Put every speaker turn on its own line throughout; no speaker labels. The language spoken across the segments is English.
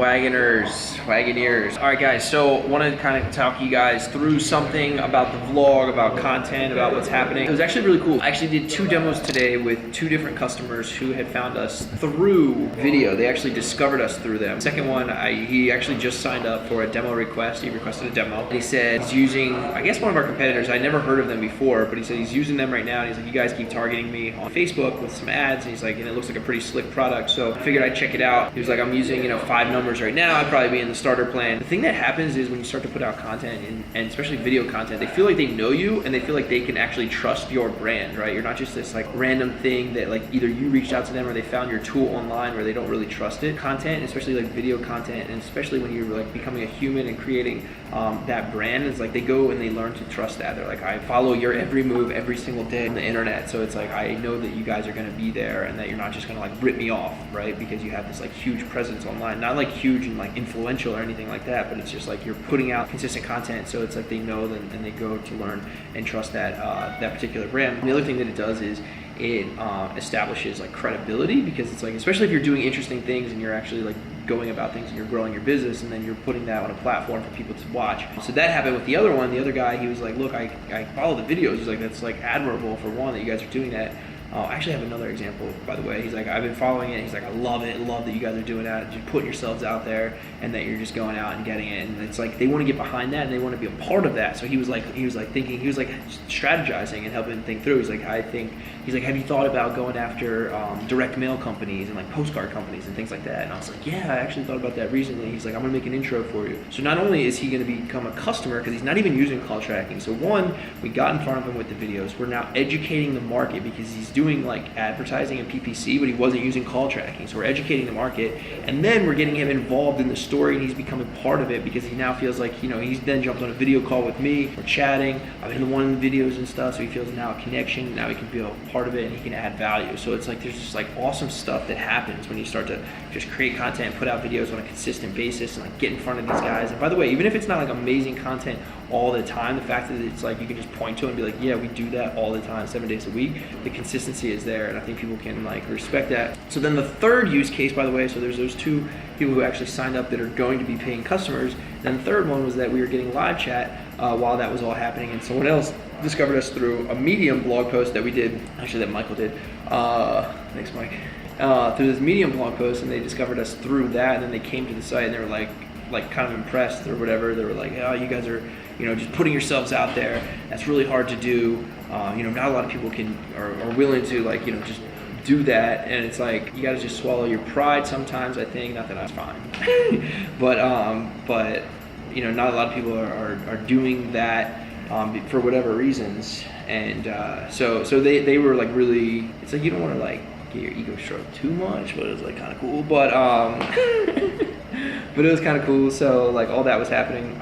Wagoneers. All right, guys, so wanted to kind of talk you guys through something about the vlog, about content, about what's happening. It was actually really cool. I actually did 2 demos today with 2 different customers who had found us through video. They actually discovered us through them. Second one, he actually just signed up for a demo request. He requested a demo. And he said he's using, I guess, one of our competitors. I never heard of them before, but he said he's using them right now. And he's like, you guys keep targeting me on Facebook with some ads. And he's like, and it looks like a pretty slick product. So I figured I'd check it out. He was like, I'm using, 5 numbers right now. I'd probably be in the starter plan. The thing that happens is when you start to put out content, and especially video content, they feel like they know you and they feel like they can actually trust your brand, right? You're not just this like random thing that like either you reached out to them or they found your tool online where they don't really trust it. Content, especially like video content, and especially when you're like becoming a human and creating that brand, it's like they go and they learn to trust that. They're like, I follow your every move every single day on the internet, so it's like I know that you guys are going to be there and that you're not just going to like rip me off, right? Because you have this like huge presence online, not like huge and like influential or anything like that, but it's just like you're putting out consistent content, so it's like they know that, and they go to learn and trust that that particular brand. And the other thing that it does is it establishes like credibility, because it's like, especially if you're doing interesting things and you're actually like going about things and you're growing your business, and then you're putting that on a platform for people to watch. So that happened with the other one. The other guy, he was like, look, I follow the videos. He's like, that's like admirable for one that you guys are doing that. I actually have another example, by the way. He's like, I've been following it. He's like, I love it. Love that you guys are doing that. You're putting yourselves out there and that you're just going out and getting it. And it's like, they want to get behind that and they want to be a part of that. So he was like strategizing and helping think through. He's like, have you thought about going after direct mail companies and like postcard companies and things like that? And I was like, yeah, I actually thought about that recently. He's like, I'm gonna make an intro for you. So not only is he gonna become a customer, because he's not even using call tracking. So one, we got in front of him with the videos. We're now educating the market, because he's doing like advertising and PPC, but he wasn't using call tracking. So we're educating the market, and then we're getting him involved in the story, and he's becoming part of it, because he now feels like, he's then jumped on a video call with me. We're chatting. I've been in one of the videos and stuff, so he feels now a connection. Now he can feel part of it and he can add value. So it's like there's just like awesome stuff that happens when you start to just create content and put out videos on a consistent basis and like get in front of these guys. And by the way, even if it's not like amazing content all the time, the fact that it's like you can just point to it and be like, yeah, we do that all the time, 7 days a week, the consistency is there, and I think people can like respect that. So then the third use case, by the way, so there's those 2 people who actually signed up that are going to be paying customers. Then the third one was that we were getting live chat while that was all happening, and someone else discovered us through a Medium blog post that we did, actually that Michael did. Thanks, Mike. Through this Medium blog post, and they discovered us through that, and then they came to the site and they were like kind of impressed or whatever. They were like, oh, you guys are, just putting yourselves out there. That's really hard to do. Not a lot of people are willing to like, just do that. And it's like, you gotta just swallow your pride sometimes, I think. Not that I was fine. but not a lot of people are doing that for whatever reasons. And so they were like really, it's like you don't want to like get your ego stroked too much, but it was like kind of cool. But but it was kind of cool. So like all that was happening,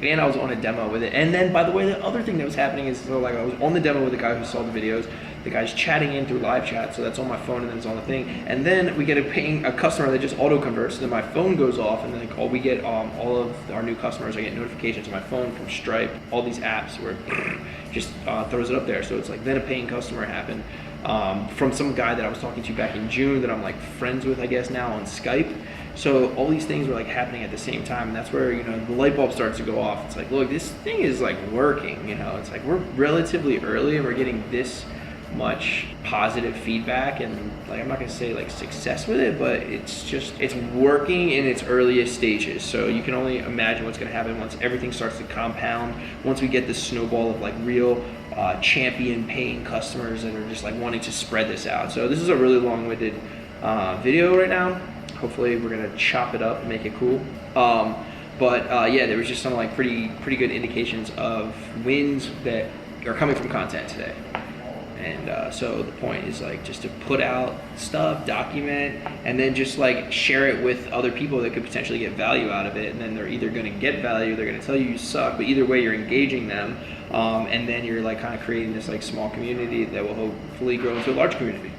and I was on a demo with it. And then, by the way, the other thing that was happening is, so like I was on the demo with the guy who saw the videos. The guy's chatting in through live chat, so that's on my phone and then it's on the thing. And then we get a customer that just auto converts. So then my phone goes off, and then we get all of our new customers. I get notifications on my phone from Stripe, all these apps where it just throws it up there. So it's like then a paying customer happened from some guy that I was talking to back in June that I'm like friends with, I guess, now on Skype. So all these things were like happening at the same time, and that's where the light bulb starts to go off. It's like, look, this thing is like working. It's like we're relatively early and we're getting this much positive feedback, and like I'm not gonna say like success with it, but it's working in its earliest stages. So you can only imagine what's gonna happen once everything starts to compound, once we get this snowball of like real champion paying customers that are just like wanting to spread this out. So this is a really long-winded video right now. Hopefully we're gonna chop it up and make it cool. Yeah, there was just some like pretty good indications of wins that are coming from content today. And so the point is like just to put out stuff, document, and then just like share it with other people that could potentially get value out of it. And then they're either going to get value, they're going to tell you suck, but either way you're engaging them. And then you're like kind of creating this like small community that will hopefully grow into a large community.